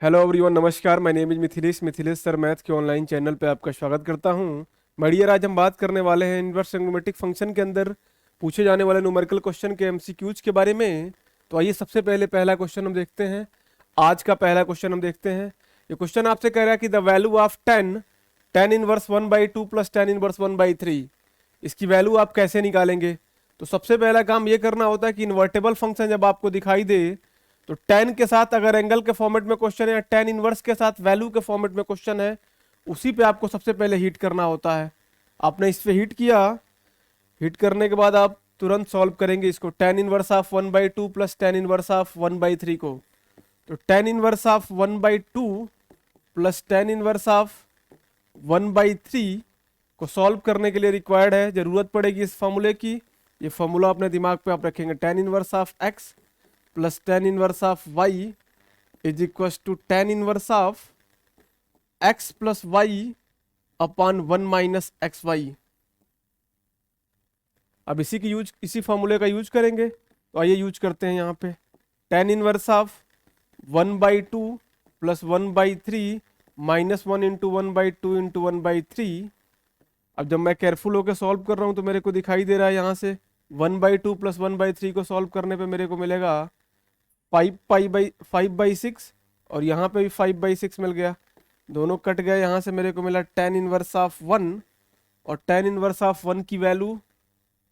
Hello everyone, नमस्कार। My name is Mithilesh sir math के online channel पे आपका स्वागत करता हूँ। बढ़िया, आज हम बात करने वाले हैं इनवर्स ट्रिग्नोमेट्रिक फंक्शन के अंदर पूछे जाने वाले न्यूमेरिकल क्वेश्चन के एमसीक्यूज के बारे में। तो आइए सबसे पहले पहला क्वेश्चन हम देखते हैं। आज का पहला क्वेश्चन हम देखते हैं। ये क्वेश्चन आपसे कह रहा है कि the value of tan inverse 1/2 plus tan inverse 1/3, इसकी वैल्यू आप कैसे निकालेंगे। तो सबसे पहला काम ये करना होता है कि इन्वर्टेबल फंक्शन जब आपको दिखाई दे तो टेन के साथ अगर एंगल के फॉर्मेट में क्वेश्चन है या टेन इनवर्स के साथ वैल्यू के फॉर्मेट में क्वेश्चन है, उसी पे आपको सबसे पहले हिट करना होता है। आपने इस पे हिट किया, हिट करने के बाद आप तुरंत सॉल्व करेंगे इसको, ten inverse of 1/2 plus tan inverse of 1/3 को। तो ten inverse of 1/2 plus tan inverse of 1/3 को सॉल्व करने के लिए रिक्वायर्ड है, जरूरत पड़ेगी इस फॉर्मूले की। ये फॉर्मूला अपने दिमाग पे आप रखेंगे, tan inverse of x plus tan inverse of y is equal to tan inverse of x plus y upon 1 - xy। अब इसी फॉर्मूले का यूज करेंगे। तो आइए यूज करते हैं यहाँ पे, ten inverse of 1/2 plus 1/3 -1 into 1/2 into 1/3। अब जब मैं केयरफुल होकर सॉल्व कर रहा हूँ तो मेरे को दिखाई दे रहा है यहाँ से 1/2 प्लस 1/3 को सॉल्व करने पे मेरे को मिलेगा 5/6, और यहाँ पे भी 5/6 मिल गया, दोनों कट गए। यहाँ से मेरे को मिला टेन इनवर्स ऑफ 1, और टेन इनवर्स ऑफ 1 की वैल्यू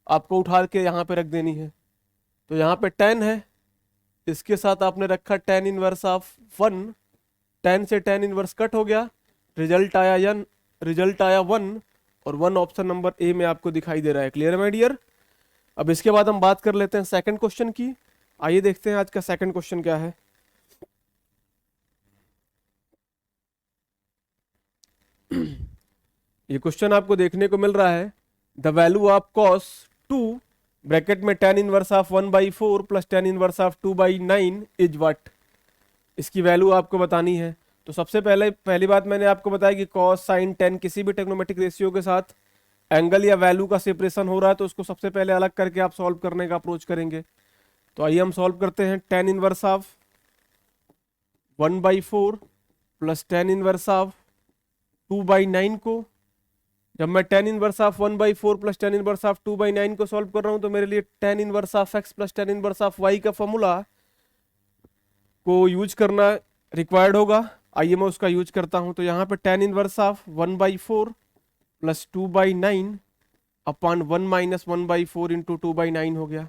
आपको उठा के यहाँ पे रख देनी है। तो यहाँ पे 10 है, इसके साथ आपने रखा टेन इनवर्स ऑफ 1, 10 से टेन इनवर्स कट हो गया, रिजल्ट आया 1, और 1 ऑप्शन नंबर ए में आपको दिखाई दे रहा है। क्लियर है माय डियर। अब इसके बाद हम बात कर लेते हैं सेकंड क्वेश्चन की। आइए देखते हैं आज का सेकंड क्वेश्चन क्या है। ये क्वेश्चन आपको देखने को मिल रहा है, the value of cos 2 bracket में tan inverse of 1/4 plus tan inverse of 2/9 is what. इसकी वैल्यू आपको बतानी है। तो सबसे पहली बात मैंने आपको बताया कि कॉस साइन टेन किसी भी ट्रिग्नोमेट्रिक रेशियो के साथ एंगल या वैल्यू का सेपरेशन हो रहा है तो उसको सबसे पहले अलग करके आप सॉल्व करने का अप्रोच करेंगे। तो आइए हम सॉल्व करते हैं। Tan inverse of 1/4 plus tan inverse of 2/9 को, जब मैं tan inverse of 1/4 plus tan inverse of 2/9 को सॉल्व कर रहा हूं तो मेरे लिए tan inverse of x plus tan inverse of y का फॉर्मूला को यूज करना रिक्वायर्ड होगा। आइए मैं उसका यूज करता हूं। तो यहाँ पे ten inverse of 1/4 plus 2/9 upon 1 - 1/4 into 2/9 हो गया।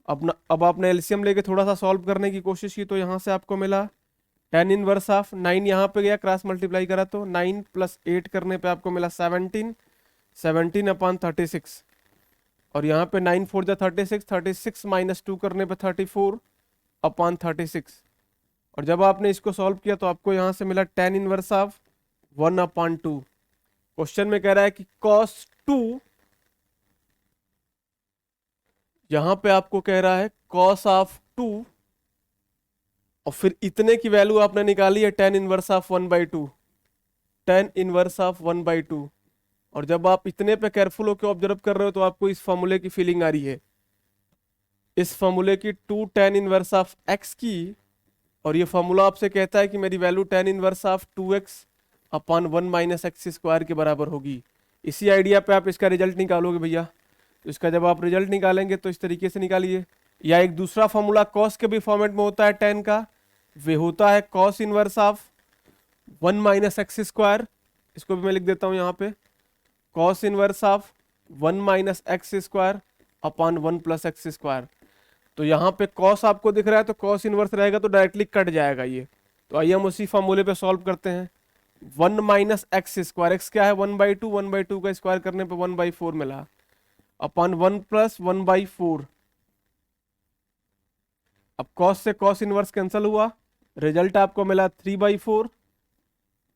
अब आपने एलसीएम लेके थोड़ा सा सॉल्व करने की कोशिश की तो यहाँ से आपको मिला टेन इनवर्स ऑफ 9, यहाँ पे गया क्रॉस मल्टीप्लाई करा तो 9 + 8 करने पे आपको मिला 17 अपॉन 36, और यहाँ पे 9 4 जा 36, 36 - 2 करने पे 34 अपॉन 36। और जब आपने इसको सॉल्व किया तो आपको यहाँ से मिला टेन इनवर्स ऑफ 1/2। क्वेश्चन में कह रहा है कि cos 2, यहाँ पे आपको कह रहा है cos ऑफ 2, और फिर इतने की वैल्यू आपने निकाली है ten inverse of 1/2, ten inverse of 1/2। और जब आप इतने पे केयरफुल होकर ऑब्जर्व कर रहे हो तो आपको इस फॉर्मूले की फीलिंग आ रही है, इस फॉर्मूले की 2 टेन इनवर्स ऑफ एक्स की, और ये फॉर्मूला आपसे कहता है कि मेरी value ten inverse of 2x upon 1 - x² के बराबर होगी। इसी आइडिया पे आप इसका रिजल्ट निकालोगे भैया। तो इसका जब आप रिजल्ट निकालेंगे तो इस तरीके से निकालिए, या एक दूसरा फॉर्मूला कॉस के भी फॉर्मेट में होता है टेन का, वे होता है कॉस इनवर्स ऑफ 1 - x²। इसको भी मैं लिख देता हूं यहाँ पे, cos inverse of 1 - x² upon 1 + x²। तो यहाँ पे कॉस आपको दिख रहा है तो कॉस इनवर्स रहेगा तो डायरेक्टली कट जाएगा ये। तो आइए हम उसी फॉर्मूले पे सॉल्व करते हैं। 1 - x², एक्स क्या है 1/2, 1/2 का स्क्वायर करने पे 1/4 मिला, अपॉन 1 + 1/4। अब कॉस से कॉस इनवर्स कैंसिल हुआ, रिजल्ट आपको मिला 3/4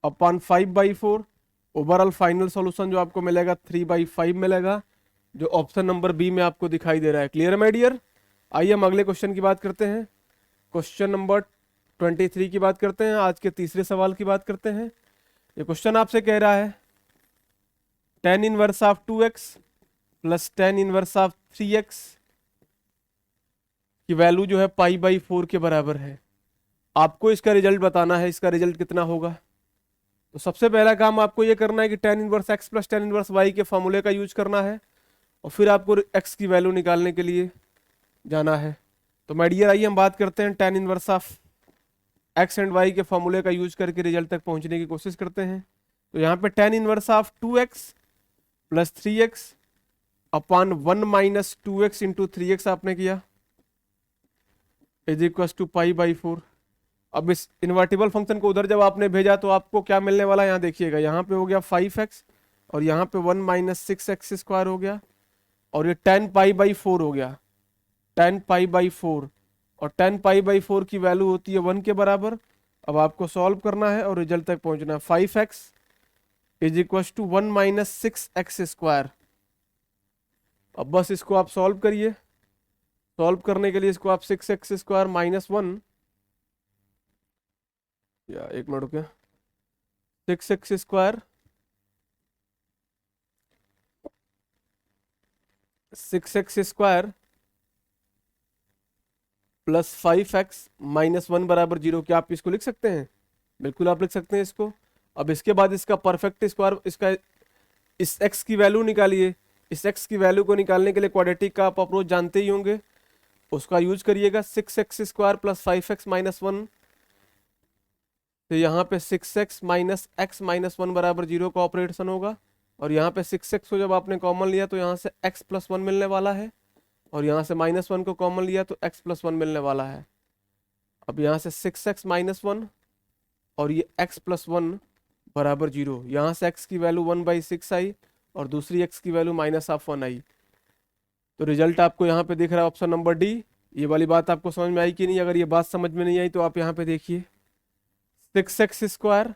अपॉन 5/4। ओवरऑल फाइनल सॉल्यूशन जो आपको मिलेगा 3/5 मिलेगा, जो ऑप्शन नंबर बी में आपको दिखाई दे रहा है। क्लियर है माय डियर। आइए हम अगले क्वेश्चन की बात करते हैं। क्वेश्चन नंबर 23 की बात करते हैं, आज के तीसरे सवाल की बात करते हैं। ये क्वेश्चन आपसे कह रहा है ten inverse of 2x plus tan inverse of 3x की वैल्यू जो है पाई/4 के बराबर है। आपको इसका रिजल्ट बताना है, इसका रिजल्ट कितना होगा। तो सबसे पहला काम आपको ये करना है कि tan inverse x plus tan inverse y के फॉर्मूले का यूज करना है, और फिर आपको x की वैल्यू निकालने के लिए जाना है। तो माय डियर, आइए हम बात करते हैं tan inverse of x and y के फॉर्मूले का यूज करके रिजल्ट तक पहुंचने की कोशिश करते हैं। तो यहाँ पे tan inverse of 2x plus 3x upon 1 minus 2x into 3x आपने किया is equal to pi by 4। अब इस इन्वर्टिबल फंक्शन को उधर जब आपने भेजा तो आपको क्या मिलने वाला है, यहाँ देखिएगा, यहाँ पे हो गया 5x और यहाँ पे 1 माइनस 6x स्क्वायर हो गया, और ये 10 पाई बाई 4 हो गया, 10 पाई बाई 4, और 10 पाई बाई 4 की वैल्यू होती है 1 के बराबर। अब आपको सॉल्व करना है और रिजल्ट तक पहुंचना है। 5x is equal to 1 minus 6x square. अब बस इसको आप सॉल्व करिए। सॉल्व करने के लिए इसको आप 6x स्क्वायर माइनस 1, या एक मिनट रुकिए, 6x square 6x square plus 5x minus 1 बराबर 0। क्या आप इसको लिख सकते हैं? बिल्कुल आप लिख सकते हैं इसको। अब इसके बाद इसका परफेक्ट स्क्वायर, इसका इस x की वैल्यू निकालिए। इस x की वैल्यू को निकालने के लिए क्वाड्रेटिक का आप अप्रोच जानते ही होंगे, उसका यूज करिएगा। 6x square plus 5x minus 1, तो यहाँ पे 6x माइनस x माइनस 1 बराबर 0 का ऑपरेशन होगा, और यहाँ पे 6x को जब आपने कॉमन लिया तो यहाँ से x प्लस 1 मिलने वाला है, और यहाँ से माइनस 1 को कॉमन लिया तो x प्लस 1 मिलने वाला है। अब यहाँ से 6x माइनस 1 और ये x प्लस 1 बराबर 0, यहाँ से x की वैल्यू 1/6 आई और दूसरी x की वैल्यू माइनस ऑफ 1 आई। तो रिजल्ट आपको यहाँ पे दिख रहा है ऑप्शन नंबर डी। ये वाली बात आपको समझ में आई कि नहीं? अगर ये बात समझ में नहीं आई तो आप यहाँ पे देखिए, 6x square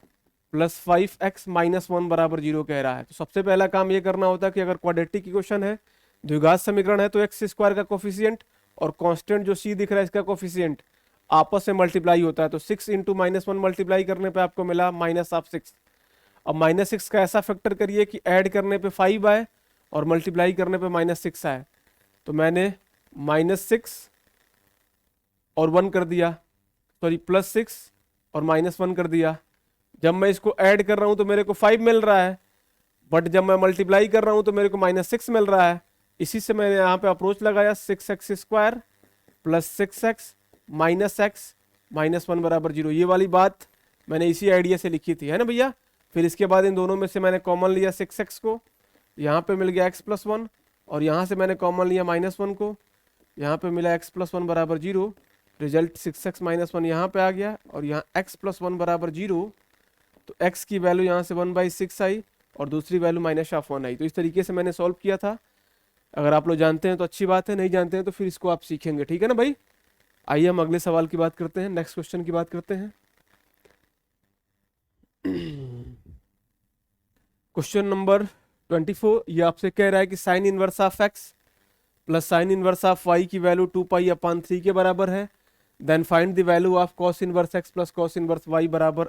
plus 5x minus 1 बराबर 0 कह रहा है। तो सबसे पहला काम ये करना होता है कि अगर क्वाड्रेटिक इक्वेशन है, द्विघात समीकरण है, तो एक्स स्क्वायर का कोफिशिएंट और कांस्टेंट जो c दिख रहा है इसका कोफिशिएंट आपस में मल्टीप्लाई होता है। तो 6 इंटू माइनस 1 मल्टीप्लाई करने पे आपको मिला माइनस ऑफ 6। अब माइनस 6 का ऐसा फैक्टर करिए कि ऐड करने पे 5 आए और मल्टीप्लाई करने पे माइनस 6 आए। तो मैंने माइनस 6 और 1 कर दिया, सॉरी प्लस 6 और माइनस 1 कर दिया। जब मैं इसको ऐड कर रहा हूं तो मेरे को 5 मिल रहा है, बट जब मैं मल्टीप्लाई कर रहा हूं तो मेरे को माइनस 6 मिल रहा है। इसी से मैंने यहाँ पे अप्रोच लगाया, 6x square plus 6x minus x minus 1 बराबर 0। ये वाली बात मैंने इसी आइडिया से लिखी थी, है ना भैया। फिर इसके बाद इन दोनों में से मैंने कॉमन लिया 6x को, यहाँ पे मिल गया x प्लस 1, और यहाँ से मैंने कॉमन लिया माइनस 1 को, यहाँ पे मिला x प्लस 1 बराबर 0। रिजल्ट 6x माइनस 1 यहाँ पे आ गया, और यहाँ x प्लस 1 बराबर 0। तो x की वैल्यू यहाँ से 1/6 आई और दूसरी वैल्यू माइनस ऑफ 1 आई। तो इस तरीके से मैंने सॉल्व किया था। अगर आप लोग जानते हैं तो अच्छी बात है, नहीं जानते हैं तो फिर इसको आप सीखेंगे, ठीक है ना भाई। आइए हम अगले सवाल की बात करते हैं, नेक्स्ट क्वेश्चन की बात करते हैं। क्वेश्चन नंबर 24, ये आपसे कह रहा है कि sine inverse of x plus sine inverse of y की वैल्यू 2π/3 के बराबर है। Then find the value of cos inverse x plus cos inverse y बराबर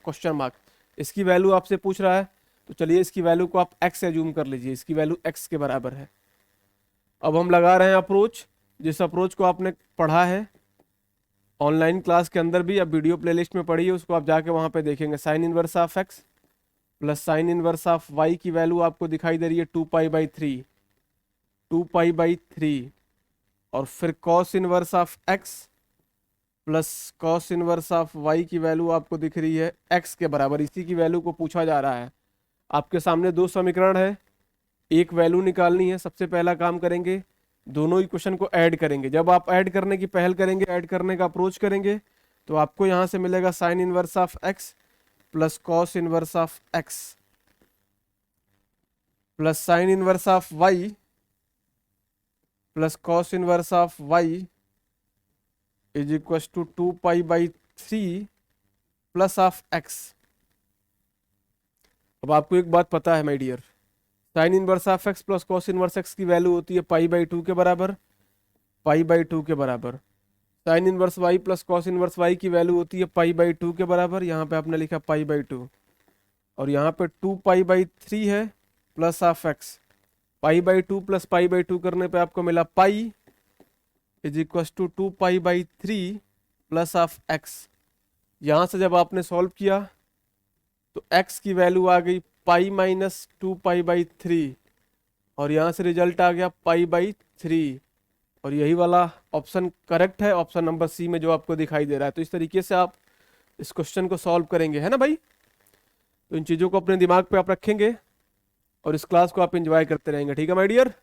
क्वेश्चन मार्क। इसकी वैल्यू आपसे पूछ रहा है, तो चलिए इसकी वैल्यू को आप x एज्यूम कर लीजिए, इसकी वैल्यू x के बराबर है। अब हम लगा रहे हैं अप्रोच, जिस अप्रोच को आपने पढ़ा है ऑनलाइन क्लास के अंदर भी, अब वीडियो प्लेलिस्ट में पढ़ी है, उसको आप जाके वहां पे देखेंगे। Sign inverse of x plus sine inverse of y की वैल्यू आपको दिखाई दे रही है 2π/3, 2π/3, और फिर cos inverse of x plus cos inverse of y की वैल्यू आपको दिख रही है x के बराबर। इसी की वैल्यू को पूछा जा रहा है। आपके सामने दो समीकरण है, एक वैल्यू निकालनी है। सबसे पहला काम करेंगे, दोनों इक्वेशन को ऐड करेंगे। जब आप ऐड करने की पहल करेंगे, ऐड करने का अप्रोच करेंगे, तो आपको यहाँ से मिलेगा sine inverse of x plus cos inverse of x plus sine inverse of y plus cos inverse of y is equal to 2π/3 plus of x। अब आपको एक बात पता है my dear, sine inverse of x plus cos inverse x की value होती है π/2 के बराबर, π/2 के बराबर। Sine inverse y plus cos inverse y की वैल्यू होती है π/2 के बराबर, यहाँ पे आपने लिखा π/2, और यहाँ पे 2π/3 है प्लस ऑफ x। π/2 प्लस π/2 करने पे आपको मिला pi is equal to 2π/3 plus of x। यहाँ से जब आपने सॉल्व किया तो x की वैल्यू आ गई पाई माइनस 2 पाई/3 और यहाँ से रिजल्ट आ गया पाई/3 और यही वाला ऑप्शन करेक्ट है, ऑप्शन नंबर सी में जो आपको दिखाई दे रहा है। तो इस तरीके से आप इस क्वेश्चन को सॉल्व करेंगे, है ना भाई। तो इन चीज़ों को अपने दिमाग पे आप रखेंगे और इस क्लास को आप एंजॉय करते रहेंगे, ठीक है माय डियर।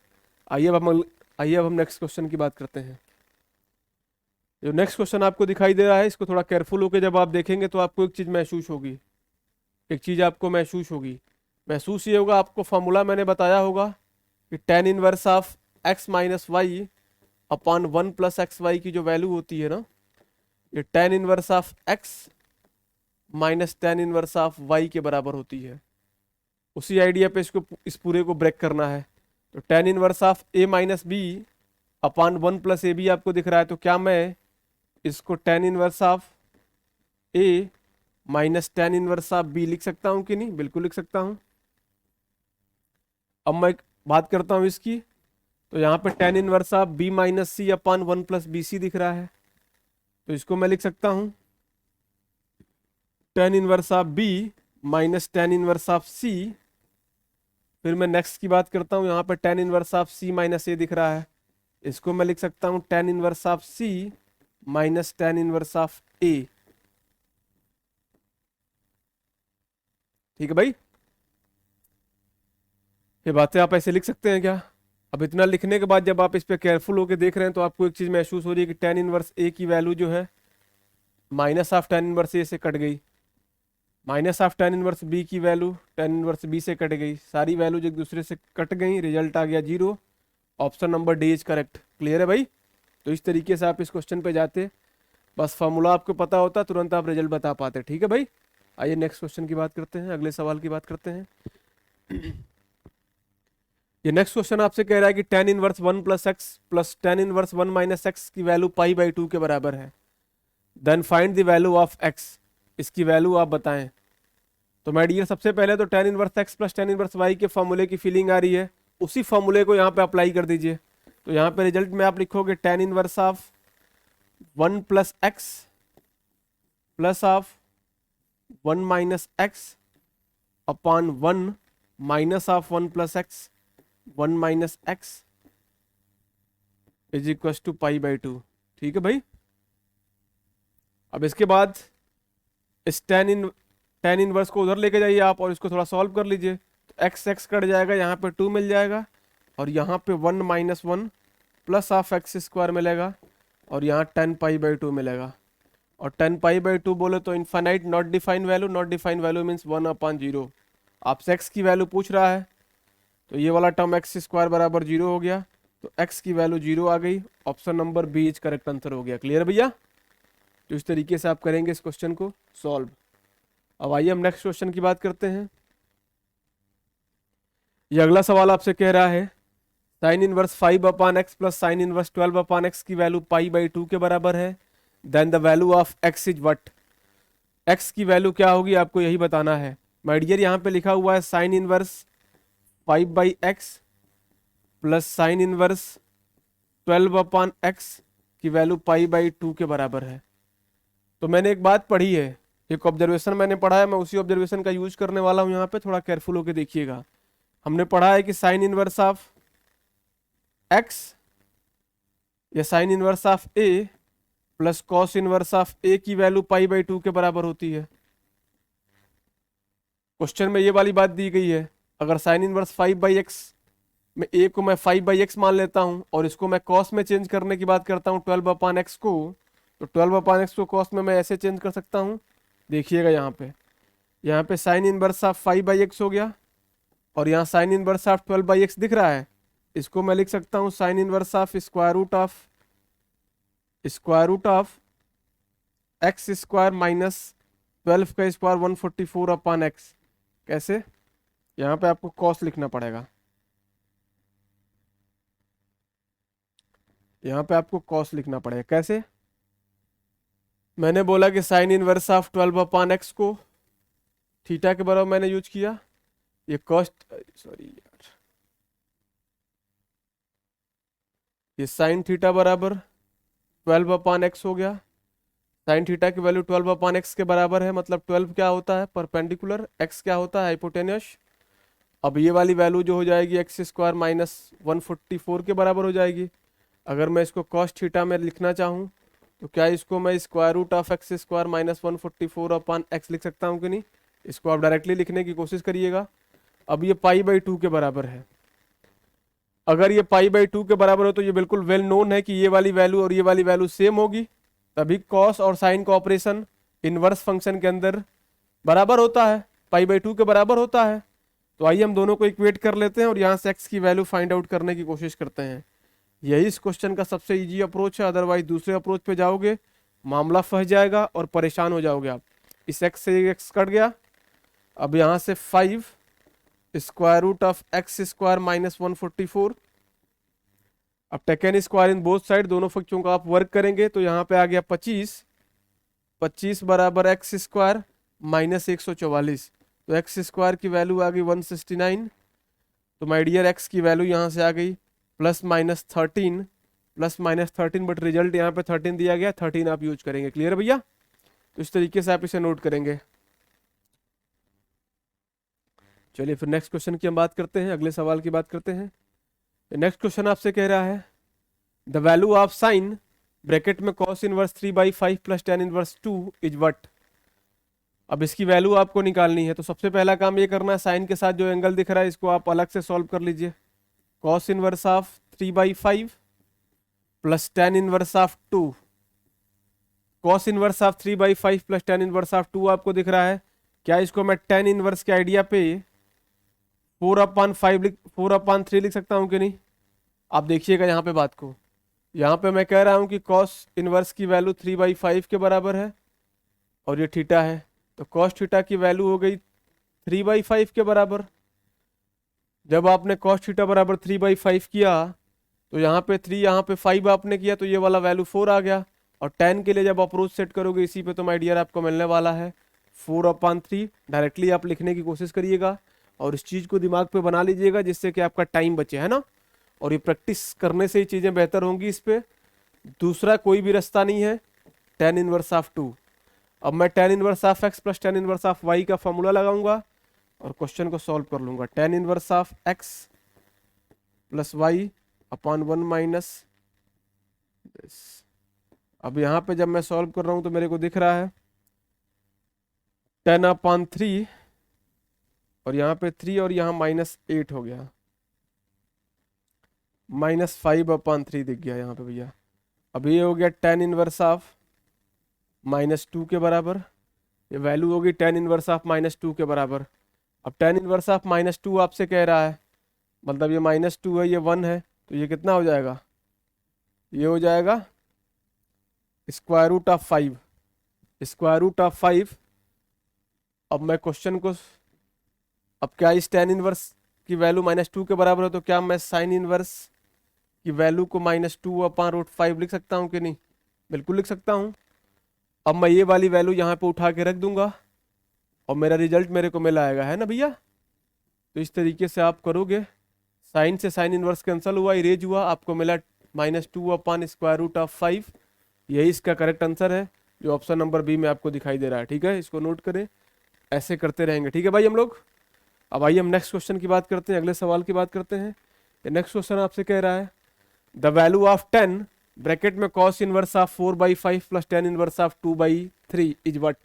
आइए अब हम नेक्स्ट क्वेश्चन की बात करते हैं। जो नेक्स्ट क्वेश्चन आपको दिखाई दे रहा है, इसको थोड़ा केयरफुल होकर जब आप देखेंगे तो आपको एक चीज़ महसूस होगी, एक चीज़ आपको महसूस ये होगा, आपको फॉर्मूला मैंने बताया होगा कि tan inverse of x minus y upon 1 plus x y की जो वैल्यू होती है ना, ये tan inverse of x minus tan inverse of y के बराबर होती है। उसी आइडिया पे इस पूरे को ब्रेक करना है। तो tan inverse of a minus b upon 1 plus a b आपको दिख रहा है, तो क्या मैं इसको tan inverse of a minus tan inverse of b लिख सकता हूं कि नहीं? बिल्कुल लिख सकता हूं। अब मैं बात करता हूं इसकी, तो यहाँ पे tan inverse of b minus c upon 1 plus b c दिख रहा है, तो इसको मैं लिख सकता हूं tan inverse of b minus tan inverse of c। फिर मैं नेक्स्ट की बात करता हूं, यहाँ पे tan inverse of c minus A दिख रहा है, इसको मैं लिख सकता हूं tan inverse of c minus tan inverse of a। ठीक है भाई, ये बातें आप ऐसे लिख सकते हैं क्या? अब इतना लिखने के बाद जब आप इस पे केयरफुल होकर देख रहे हैं तो आपको एक चीज महसूस हो रही है कि tan इनवर्स a की वैल्यू जो है minus of tan inverse a से कट गई, minus of tan inverse b की वैल्यू tan इनवर्स b से कट गई, सारी वैल्यूज एक दूसरे से कट गई, रिजल्ट आ गया 0। Option number D is correct. Clear है भाई? तो इस तरीके से आप इस क्वेश्चन पे जाते, बस फॉर्मूला आपको पता होता तुरंत आप रिजल्ट बता पाते। ठीक है भाई, आइए नेक्स्ट क्वेश्चन की बात करते हैं, अगले सवाल की बात करते हैं। ये नेक्स्ट क्वेश्चन आपसे कह रहा है कि tan inverse 1 plus x plus tan inverse 1 minus x की वैल्यू पाई/2 के बराबर है, then find the value of x। इसकी वैल्यू आप बताएं। तो माय डियर, सबसे पहले तो tan inverse x plus tan inverse y के फॉर्मूले की फीलिंग आ रही है, उसी फॉर्मूले को यहाँ पे अप्लाई कर दीजिए। तो यहाँ पे रिजल्ट में आप लिखोगे tan inverse of 1 plus x plus of 1 minus x upon 1 minus of 1 plus x 1 minus x is equal to पाई/2। ठीक है भाई, अब इसके बाद इस tan इनवर्स को उधर लेके जाइए आप और इसको थोड़ा सॉल्व कर लीजिए। तो x कट जाएगा, यहाँ पे 2 मिल जाएगा और यहाँ पे 1 minus 1 plus of x square मिलेगा और यहाँ 10 पाई/2 मिलेगा। और 10 पाई/2 बोले तो infinite not defined value, not defined value means 1/0। आपसे x की वैल्यू पूछ रहा है, तो ये वाला टर्म एक्स स्क्वायर बराबर 0 हो गया, तो x की वैल्यू 0 आ गई। Option number B is correct answer हो गया। क्लियर भैया? तो इस तरीके से आप करेंगे इस क्वेश्चन को सॉल्व। अब आइए हम नेक्स्ट क्वेश्चन की बात करते हैं। ये अगला सवाल आपसे कह रहा है sine inverse 5/x plus sine inverse 12/x की वैल्यू पाई/2 के बराबर है, then the value of x is what. x की वैल्यू क्या होगी आपको यही बताना है। माय डियर, यहाँ पे लिखा हुआ है sine inverse 5/x plus sine inverse 12/x की वैल्यू पाई/2 के बराबर है। तो मैंने एक बात पढ़ी है, एक ऑब्जर्वेशन मैंने पढ़ा है, मैं उसी ऑब्जर्वेशन का यूज करने वाला हूं यहाँ पे, थोड़ा केयरफुल होकर देखिएगा। हमने पढ़ा है कि साइन इनवर्स ऑफ x या sign inverse of a plus cos inverse of a की वैल्यू पाई/2 के बराबर होती है। क्वेश्चन में ये वाली बात दी गई है, अगर साइन इनवर्स 5/x में a को मैं 5/x मान लेता हूं और इसको मैं कॉस में चेंज करने की बात करता हूं 12/x को, तो 12/x को कॉस में मैं ऐसे चेंज कर सकता हूं। देखिएगा यहाँ पे साइन इनवर्स ऑफ 5/x हो गया और यहाँ साइन इनवर्स ऑफ 12/x दिख रहा है, इसको मैं लिख सकता हूँ sine inverse of square root of x square minus 12 का स्क्वायर 144/x। कैसे? यहाँ पे आपको कॉस लिखना पड़ेगा, यहाँ पे आपको कॉस लिखना पड़ेगा। कैसे? मैंने बोला कि साइन इनवर्स ऑफ 12/x को थीटा के बराबर मैंने यूज किया, ये कॉस्ट सॉरी यार, ये साइन थीटा बराबर 12/x हो गया, साइन थीटा की वैल्यू 12 अपॉन एक्स के बराबर है, मतलब 12 क्या होता है परपेंडिकुलर, एक्स क्या होता है हाइपोटेन्यूस। अब ये वाली वैल्यू जो हो जाएगी एक्स स्क्वायर माइनस 144 के बराबर हो जाएगी। अगर मैं इसको कॉस थीटा में लिखना चाहूँ तो क्या इसको मैं square root of x square minus 144 upon x लिख सकता हूँ कि नहीं? इसको आप डायरेक्टली लिखने की कोशिश करिएगा। अब ये पाई/2 के बराबर है। अगर ये पाई/2 के बराबर हो तो ये बिल्कुल वेल नोन है कि ये वाली वैल्यू और ये वाली वैल्यू सेम होगी, तभी कॉस और साइन का ऑपरेशन इनवर्स फंक्शन के अंदर बराबर होता है, पाई/2 के बराबर होता है। तो आइए हम दोनों को इक्वेट कर लेते हैं और यहाँ से एक्स की वैल्यू फाइंड आउट करने की कोशिश करते हैं। यही इस क्वेश्चन का सबसे इजी अप्रोच है, अदरवाइज दूसरे अप्रोच पे जाओगे मामला फंस जाएगा और परेशान हो जाओगे आप। इस एक्स से एक्स कट गया। अब यहाँ से 5 square root of x square minus 144। अब taken square in both side, दोनों फंक्शनों का आप वर्क करेंगे तो यहाँ पे आ गया 25 बराबर एक्स स्क्वायर माइनस 144। तो एक्स स्क्वायर की वैल्यू आ गई 169। तो माय डियर एक्स की वैल्यू यहाँ से आ गई +-13 +-13, बट रिजल्ट यहाँ पे 13 दिया गया, 13 आप यूज करेंगे। क्लियर भैया? तो इस तरीके से आप इसे नोट करेंगे। चलिए फिर नेक्स्ट क्वेश्चन की हम बात करते हैं, अगले सवाल की बात करते हैं। नेक्स्ट क्वेश्चन आपसे कह रहा है the value of sine bracket में cos inverse 3/5 plus tan inverse 2 is what. अब इसकी वैल्यू आपको निकालनी है, तो सबसे पहला काम ये करना है, साइन के साथ जो एंगल दिख रहा है इसको आप अलग से सॉल्व कर लीजिए। cos inverse of 3/5 plus tan inverse of 2। cos inverse of 3/5 plus tan inverse of 2 आपको दिख रहा है। क्या इसको मैं tan इनवर्स के आइडिया पे 4/3 लिख सकता हूँ कि नहीं? आप देखिएगा यहाँ पे बात को। यहाँ पे मैं कह रहा हूँ कि cos इनवर्स की वैल्यू 3/5 के बराबर है और ये थीटा है, तो cos थीटा की वैल्यू हो गई 3/5 के बराबर। जब आपने cos थीटा बराबर 3/5 किया तो यहाँ पे 3 यहाँ पे 5 आपने किया तो ये वाला वैल्यू 4 आ गया। और tan के लिए जब अप्रोच सेट करोगे इसी पे तो माय डियर आपको मिलने वाला है 4/3। डायरेक्टली आप लिखने की कोशिश करिएगा और इस चीज़ को दिमाग पे बना लीजिएगा जिससे कि आपका टाइम बचे, है ना। और ये प्रैक्टिस करने से ही चीज़ें बेहतर होंगी इस पे, दूसरा कोई भी रास्ता नहीं है। tan inverse of 2। अब मैं tan inverse of x plus tan inverse of y का फॉर्मूला लगाऊंगा और क्वेश्चन को सॉल्व कर लूंगा। tan inverse of x plus y upon 1 minus. अब यहाँ पे जब मैं सॉल्व कर रहा हूँ तो मेरे को दिख रहा है 10/3 और यहाँ पे 3 और यहाँ -8 हो गया, -5/3 दिख गया यहाँ पे भैया। अब ये हो गया tan इनवर्स ऑफ -2 के बराबर, ये वैल्यू होगी tan इनवर्स ऑफ -2 के बराबर। अब tan इनवर्स ऑफ -2 आपसे कह रहा है, मतलब ये -2 है, ये 1 है, तो ये कितना हो जाएगा? ये हो जाएगा square root of 5, square root of 5। अब मैं क्वेश्चन को, अब क्या इस tan इनवर्स की वैल्यू -2 के बराबर है तो क्या मैं साइन इनवर्स की वैल्यू को -2/√5 लिख सकता हूँ कि नहीं? बिल्कुल लिख सकता हूँ। अब मैं ये वाली वैल्यू यहाँ पे उठा के रख दूंगा और मेरा रिजल्ट मेरे को मिल आएगा, है ना भैया। तो इस तरीके से आप करोगे, साइन से साइन इनवर्स कैंसिल हुआ, इरेज हुआ, आपको मिला -2/√5। यही इसका करेक्ट आंसर है जो ऑप्शन नंबर बी में आपको दिखाई दे रहा है। ठीक है, इसको नोट करें, ऐसे करते रहेंगे। ठीक है भाई हम लोग। अब आइए हम नेक्स्ट क्वेश्चन की बात करते हैं, अगले सवाल की बात करते हैं। नेक्स्ट क्वेश्चन आपसे कह रहा है द वैल्यू ऑफ 10 ब्रैकेट में cos inverse of 4/5 plus tan inverse of 2/3 is what.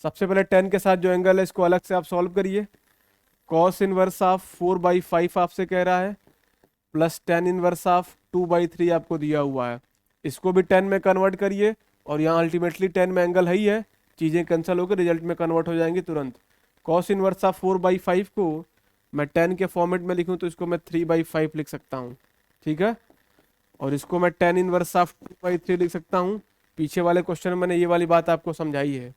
सबसे पहले 10 के साथ जो एंगल है इसको अलग से आप सॉल्व करिए। cos इनवर्स ऑफ 4/5 आपसे कह रहा है प्लस tan इनवर्स ऑफ 2/3 आपको दिया हुआ है। इसको भी 10 में कन्वर्ट करिए और यहाँ अल्टीमेटली 10 में एंगल है ही है, चीज़ें कैंसिल होकर रिजल्ट में कन्वर्ट हो जाएंगी तुरंत। cos इनवर्स ऑफ 4/5 को मैं 10 के फॉर्मेट में लिखूं तो इसको मैं 3/5 लिख सकता हूँ। ठीक है, और इसको मैं tan इनवर्स ऑफ 2/3 लिख सकता हूँ। पीछे वाले क्वेश्चन में मैंने ये वाली बात आपको समझाई है।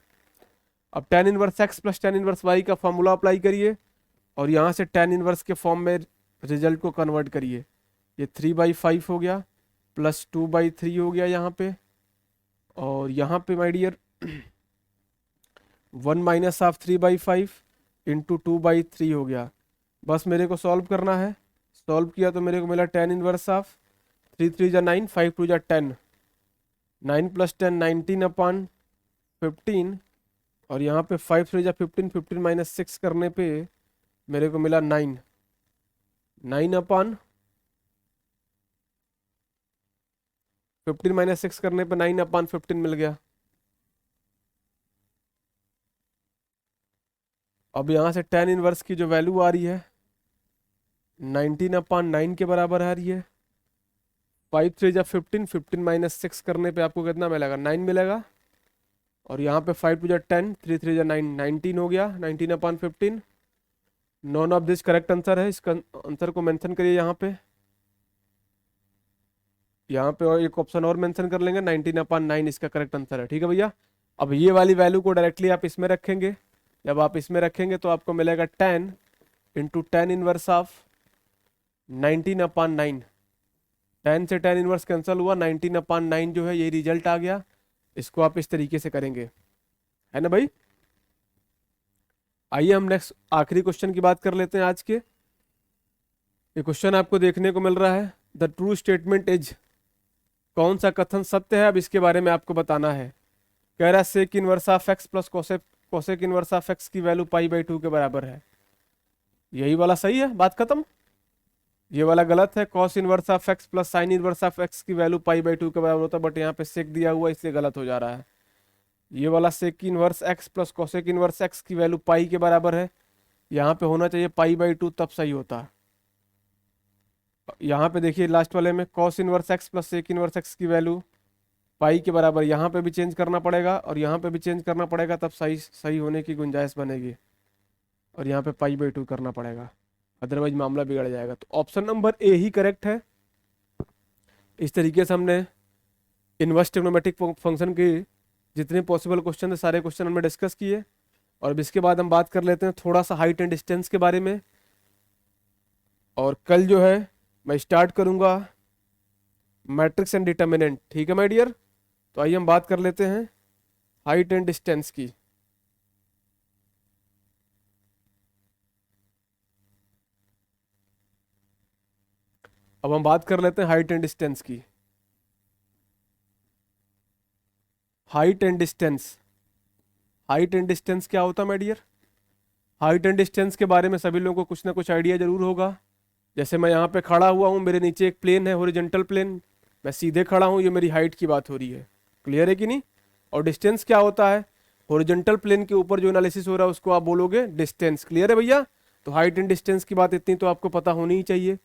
अब tan inverse x plus tan inverse y का फॉर्मूला अप्लाई करिए और यहाँ से tan इनवर्स के फॉर्म में रिजल्ट को कन्वर्ट करिए। ये 3/5 हो गया प्लस 2/3 हो गया यहाँ पे, और यहाँ पे my dear 1 minus of 3/5 into 2/3 हो गया। बस मेरे को सॉल्व करना है, सॉल्व किया तो मेरे को मिला tan इनवर्स ऑफ 3 3 जा 9, 5 2 जा 10, 9 + 10 19/3 15 और यहाँ पे 5 3 जा 15, 15 माइनस 6 करने पे मेरे को मिला 9, 9 अपॉन 15 माइनस 6 करने पे 9 अपॉन 15 मिल गया। अब यहाँ से tan इनवर्स की जो वैल्यू आ रही है 19 अपॉन 9 के बराबर आ रही है। 5 3 जा 15, 15 माइनस 6 करने पे आपको कितना मिलेगा, 9 मिलेगा। और यहाँ पे 5 2 जा 10, 3 3 जा 9, 19 हो गया, 19 upon 15। None of this correct answer है, इसका आंसर को मेंशन करिए यहाँ पे। यहाँ पे और एक ऑप्शन और मेंशन कर लेंगे, 19 अपॉन 9 इसका करेक्ट आंसर है। ठीक है भैया। अब ये वाली वैल्यू को डायरेक्टली आप इसमें रखेंगे, जब आप इसमें रखेंगे तो आपको मिलेगा 10 into tan inverse of 19 upon 9। 10 से tan इनवर्स कैंसिल हुआ, 19 अपॉन 9 जो है ये रिजल्ट आ गया। इसको आप इस तरीके से करेंगे, है ना भाई। आइए हम नेक्स्ट आखिरी क्वेश्चन की बात कर लेते हैं आज के। ये क्वेश्चन आपको देखने को मिल रहा है, द ट्रू स्टेटमेंट इज, कौन सा कथन सत्य है, अब इसके बारे में आपको बताना है। कह रहा है sec inverse of x plus cosec inverse of x की वैल्यू π/2 के बराबर है। यही वाला सही है, बात खत्म। ये वाला गलत है, cos inverse of x plus sine inverse of x की वैल्यू π/2 के बराबर होता है, बट यहाँ पे सेक दिया हुआ इसलिए गलत हो जा रहा है। ये वाला sec inverse x plus cosec inverse x की वैल्यू पाई के बराबर है, यहाँ पे होना चाहिए π/2, तब सही होता। यहाँ पे देखिए लास्ट वाले में cos inverse x plus sec inverse x की वैल्यू पाई के बराबर, यहाँ पे भी चेंज करना पड़ेगा और यहाँ पे भी चेंज करना पड़ेगा, तब सही होने की गुंजाइश बनेगी। और यहाँ पे π/2 करना पड़ेगा, अदरवाइज मामला बिगड़ जाएगा। तो option number A he correct है। इस तरीके से हमने इनवर्स ट्रिग्नोमेट्रिक फंक्शन के जितने पॉसिबल क्वेश्चन थे सारे क्वेश्चन हमने डिस्कस किए। और अब इसके बाद हम बात कर लेते हैं थोड़ा सा हाइट एंड डिस्टेंस के बारे में। और कल जो है मैं स्टार्ट करूंगा मैट्रिक्स एंड डिटर्मिनेंट। ठीक है माय डियर। तो आइए हम बात कर लेते हैं हाइट एंड डिस्टेंस की। अब हम बात कर लेते हैं हाइट एंड डिस्टेंस की। Height and distance, height and distance क्या होता है my dear. Height and distance के बारे में सभी लोगों को कुछ ना कुछ आइडिया जरूर होगा। जैसे मैं यहाँ पे खड़ा हुआ हूँ, मेरे नीचे एक प्लेन है हॉरिजॉन्टल प्लेन, मैं सीधे खड़ा हूँ, ये मेरी हाइट की बात हो रही है। क्लियर है कि नहीं। और डिस्टेंस क्या होता है, हॉरिजॉन्टल प्लेन के ऊपर जो एनालिसिस हो रहा है उसको आप बोलोगे डिस्टेंस। क्लियर है भैया। तो हाइट एंड डिस्टेंस की बात इतनी तो आपको पता होनी ही चाहिए।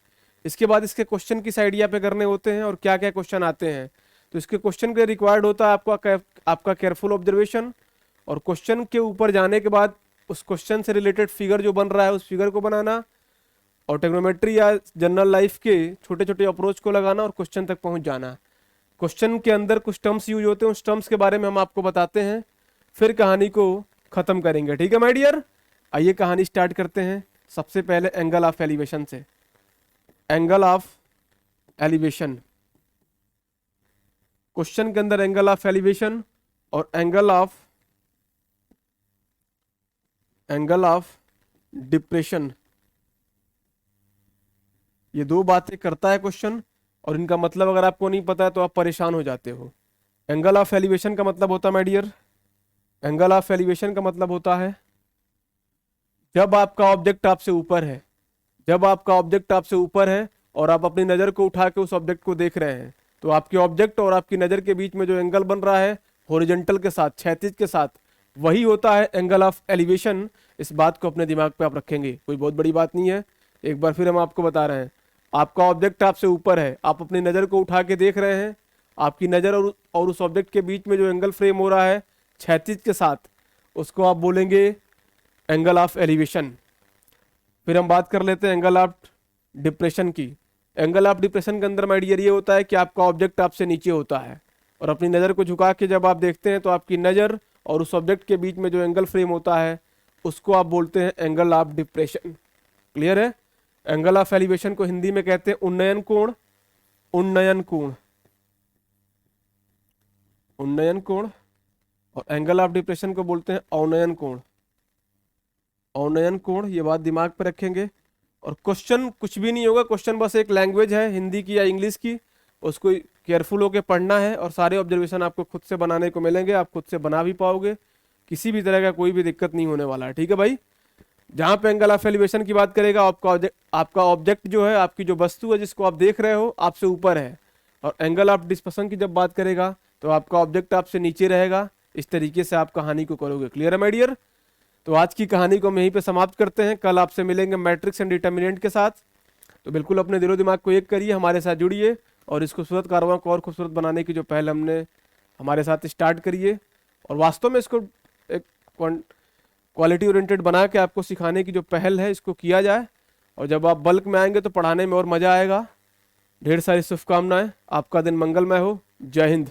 इसके बाद इसके क्वेश्चन किस आइडिया पे करने होते हैं और क्या क्या क्वेश्चन आते हैं। तो इसके क्वेश्चन के रिक्वायर्ड होता है आपका केयरफुल ऑब्जर्वेशन, और क्वेश्चन के ऊपर जाने के बाद उस क्वेश्चन से रिलेटेड फिगर जो बन रहा है उस फिगर को बनाना, और ट्रिग्नोमेट्री या जनरल लाइफ के छोटे छोटे अप्रोच को लगाना और क्वेश्चन तक पहुंच जाना। क्वेश्चन के अंदर कुछ टर्म्स यूज होते हैं, उस टर्म्स के बारे में हम आपको बताते हैं, फिर कहानी को खत्म करेंगे। ठीक है माय डियर। आइए कहानी स्टार्ट करते हैं। सबसे पहले एंगल ऑफ एलिवेशन से। एंगल ऑफ एलिवेशन, क्वेश्चन के अंदर एंगल ऑफ एलिवेशन और एंगल ऑफ डिप्रेशन, ये दो बातें करता है क्वेश्चन, और इनका मतलब अगर आपको नहीं पता है तो आप परेशान हो जाते हो। एंगल ऑफ एलिवेशन का मतलब होता है my dear, angle of elevation का मतलब होता है जब आपका ऑब्जेक्ट आपसे ऊपर है, जब आपका ऑब्जेक्ट आपसे ऊपर है और आप अपनी नज़र को उठा के उस ऑब्जेक्ट को देख रहे हैं, तो आपके ऑब्जेक्ट और आपकी नज़र के बीच में जो एंगल बन रहा है हॉरिजॉन्टल के साथ, क्षैतिज के साथ, वही होता है एंगल ऑफ एलिवेशन। इस बात को अपने दिमाग पे आप रखेंगे, कोई बहुत बड़ी बात नहीं है। एक बार फिर हम आपको बता रहे हैं, आपका ऑब्जेक्ट आपसे ऊपर है, आप अपनी नज़र को उठा के देख रहे हैं, आपकी नज़र और उस ऑब्जेक्ट के बीच में जो एंगल फ्रेम हो रहा है क्षैतिज के साथ, उसको आप बोलेंगे एंगल ऑफ एलिवेशन। फिर हम बात कर लेते हैं एंगल ऑफ डिप्रेशन की। एंगल ऑफ डिप्रेशन के अंदर माय डियर ये होता है कि आपका ऑब्जेक्ट आपसे नीचे होता है और अपनी नज़र को झुका के जब आप देखते हैं तो आपकी नज़र और उस ऑब्जेक्ट के बीच में जो एंगल फ्रेम होता है उसको आप बोलते हैं एंगल ऑफ डिप्रेशन। क्लियर है। एंगल ऑफ एलिवेशन को हिंदी में कहते हैं उन्नयन कोण, उन्नयन कोण, उन्नयन कोण। और एंगल ऑफ डिप्रेशन को बोलते हैं अवनयन कोण, अवनयन कोण। ये बात दिमाग पे रखेंगे। और क्वेश्चन कुछ भी नहीं होगा, क्वेश्चन बस एक लैंग्वेज है हिंदी की या इंग्लिश की, उसको केयरफुल होकर पढ़ना है और सारे ऑब्जर्वेशन आपको खुद से बनाने को मिलेंगे, आप खुद से बना भी पाओगे, किसी भी तरह का कोई भी दिक्कत नहीं होने वाला है। ठीक है भाई। जहाँ पे एंगल ऑफ एलिवेशन की बात करेगा, आपका ऑब्जेक्ट जो है, आपकी जो वस्तु है जिसको आप देख रहे हो, आपसे ऊपर है, और एंगल ऑफ डिस्पर्सन की जब बात करेगा तो आपका ऑब्जेक्ट आपसे नीचे रहेगा। इस तरीके से आप कहानी को करोगे। क्लियर है माय डियर? तो आज की कहानी को हम यहीं पे समाप्त करते हैं। कल आपसे मिलेंगे मैट्रिक्स एंड डिटर्मिनेंट के साथ। तो बिल्कुल अपने दिलो दिमाग को एक करिए, हमारे साथ जुड़िए और इस खूबसूरत कारवां को और खूबसूरत बनाने की जो पहल हमने हमारे साथ स्टार्ट करिए, और वास्तव में इसको एक क्वालिटी ओरिएंटेड बना के आपको सिखाने की जो पहल है इसको किया जाए। और जब आप बल्क में आएंगे तो पढ़ाने में और मज़ा आएगा। ढेर सारी शुभकामनाएं। आपका दिन मंगलमय हो। जय हिंद।